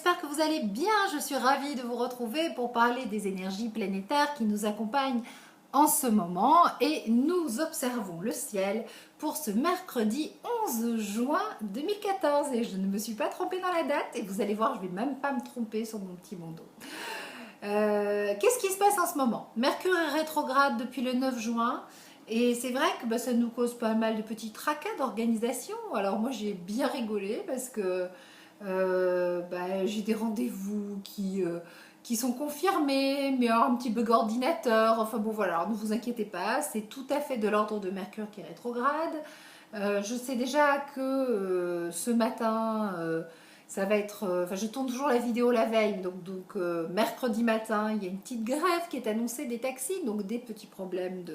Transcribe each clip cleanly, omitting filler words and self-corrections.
j'espère que vous allez bien. Je suis ravie de vous retrouver pour parler des énergies planétaires qui nous accompagnent en ce moment. Et nous observons le ciel pour ce mercredi 11 juin 2014. Et je ne me suis pas trompée dans la date. Et vous allez voir, je ne vais même pas me tromper sur mon petit bandeau. Qu'est-ce qui se passe en ce moment? Mercure est rétrograde depuis le 9 juin. Et c'est vrai que ça nous cause pas mal de petits tracas d'organisation. Alors moi j'ai bien rigolé parce que j'ai des rendez-vous qui sont confirmés, mais un petit bug ordinateur. Enfin bon voilà, alors ne vous inquiétez pas, c'est tout à fait de l'ordre de Mercure qui est rétrograde. Je sais déjà que ce matin, ça va être... je tourne toujours la vidéo la veille, donc mercredi matin, il y a une petite grève qui est annoncée des taxis, donc des petits problèmes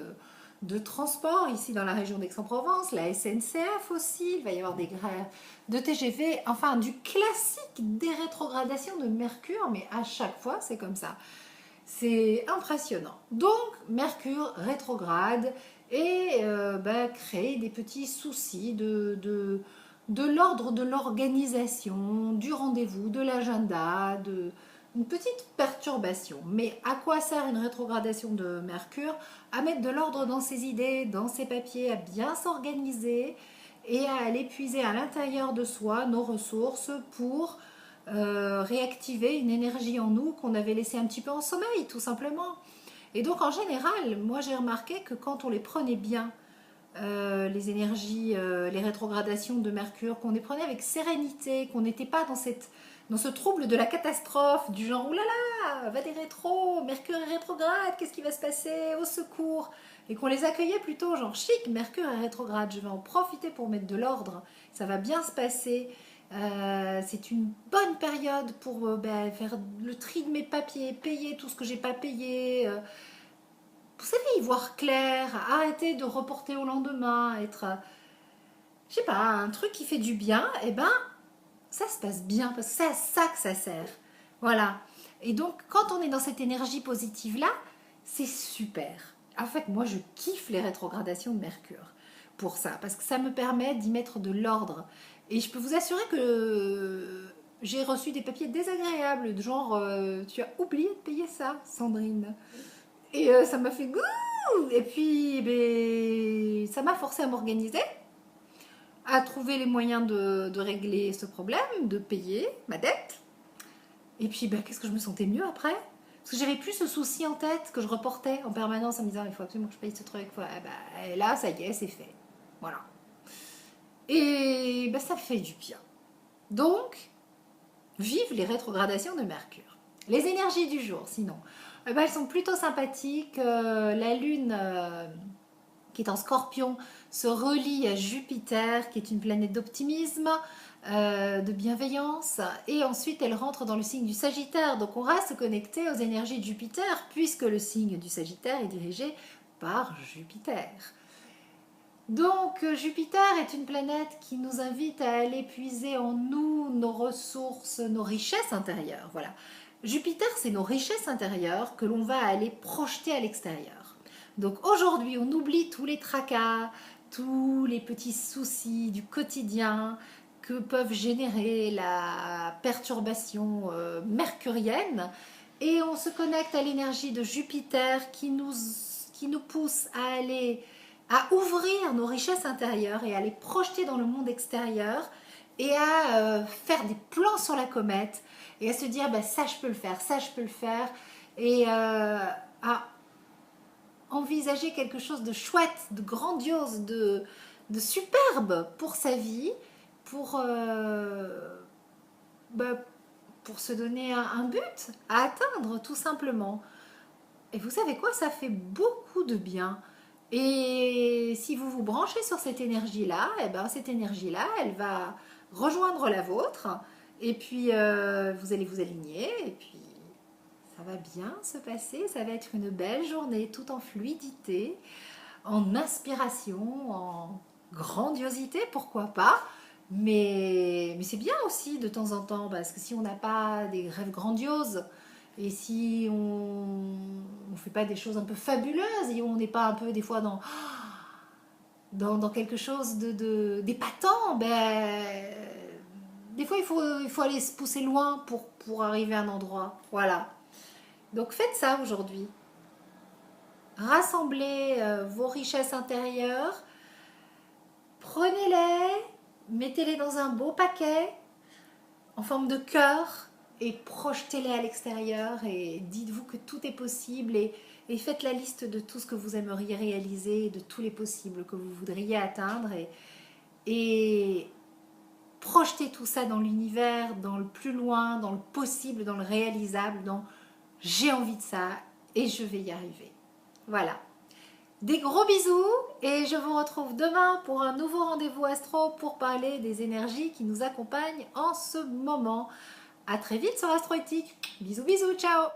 de transport ici dans la région d'Aix-en-Provence, la SNCF aussi, il va y avoir des grèves de TGV, enfin du classique des rétrogradations de Mercure, mais à chaque fois c'est comme ça. C'est impressionnant. Donc Mercure rétrograde et crée des petits soucis de l'ordre de l'organisation, du rendez-vous, de l'agenda, une petite perturbation. Mais à quoi sert une rétrogradation de Mercure? À mettre de l'ordre dans ses idées, dans ses papiers, à bien s'organiser et à aller puiser à l'intérieur de soi nos ressources pour réactiver une énergie en nous qu'on avait laissée un petit peu en sommeil, tout simplement. Et donc en général, moi j'ai remarqué que quand on les prenait bien, les énergies, les rétrogradations de Mercure, qu'on les prenait avec sérénité, qu'on n'était pas dans ce trouble de la catastrophe, du genre, oulala, va des rétros, Mercure est rétrograde, qu'est-ce qui va se passer, au secours, et qu'on les accueillait plutôt, genre, chic, Mercure est rétrograde, je vais en profiter pour mettre de l'ordre, ça va bien se passer, c'est une bonne période pour faire le tri de mes papiers, payer tout ce que j'ai pas payé, vous savez, y voir clair, arrêter de reporter au lendemain, être, je sais pas, un truc qui fait du bien, et ben ça se passe bien, parce que c'est à ça que ça sert. Voilà. Et donc, quand on est dans cette énergie positive-là, c'est super. En fait, moi, je kiffe les rétrogradations de Mercure pour ça, parce que ça me permet d'y mettre de l'ordre. Et je peux vous assurer que j'ai reçu des papiers désagréables, de genre, tu as oublié de payer ça, Sandrine. Et ça m'a fait goût. Et puis, ça m'a forcé à m'organiser, à trouver les moyens de régler ce problème, de payer ma dette. Et puis, qu'est-ce que je me sentais mieux après? Parce que j'avais plus ce souci en tête que je reportais en permanence en me disant il faut absolument que je paye ce truc. Et là, ça y est, c'est fait. Voilà. Et ça fait du bien. Donc, vive les rétrogradations de Mercure. Les énergies du jour, sinon, elles sont plutôt sympathiques. La Lune, qui est en Scorpion, se relie à Jupiter, qui est une planète d'optimisme, de bienveillance, et ensuite elle rentre dans le signe du Sagittaire. Donc on reste connecté aux énergies de Jupiter, puisque le signe du Sagittaire est dirigé par Jupiter. Donc Jupiter est une planète qui nous invite à aller puiser en nous nos ressources, nos richesses intérieures. Voilà. Jupiter, c'est nos richesses intérieures que l'on va aller projeter à l'extérieur. Donc aujourd'hui, on oublie tous les tracas, tous les petits soucis du quotidien que peuvent générer la perturbation mercurienne, et on se connecte à l'énergie de Jupiter qui nous pousse à ouvrir nos richesses intérieures et à les projeter dans le monde extérieur, et à faire des plans sur la comète et à se dire ça je peux le faire, ça je peux le faire, et à envisager quelque chose de chouette, de grandiose, de superbe pour sa vie, pour, pour se donner un but à atteindre tout simplement. Et vous savez quoi, ça fait beaucoup de bien. Et si vous vous branchez sur cette énergie-là, cette énergie-là, elle va rejoindre la vôtre, et puis vous allez vous aligner, et puis ça va bien se passer, ça va être une belle journée, tout en fluidité, en inspiration, en grandiosité, pourquoi pas. Mais c'est bien aussi de temps en temps, parce que si on n'a pas des rêves grandioses, et si on ne fait pas des choses un peu fabuleuses, et on n'est pas un peu des fois dans quelque chose d'épatant, des fois, il faut aller se pousser loin pour arriver à un endroit. Voilà. Donc faites ça aujourd'hui. Rassemblez vos richesses intérieures, prenez-les, mettez-les dans un beau paquet en forme de cœur et projetez-les à l'extérieur et dites-vous que tout est possible et faites la liste de tout ce que vous aimeriez réaliser, de tous les possibles que vous voudriez atteindre et projetez tout ça dans l'univers, dans le plus loin, dans le possible, dans le réalisable, dans j'ai envie de ça et je vais y arriver. Voilà. Des gros bisous et je vous retrouve demain pour un nouveau rendez-vous astro pour parler des énergies qui nous accompagnent en ce moment. À très vite sur Astroéthique. Bisous bisous, ciao.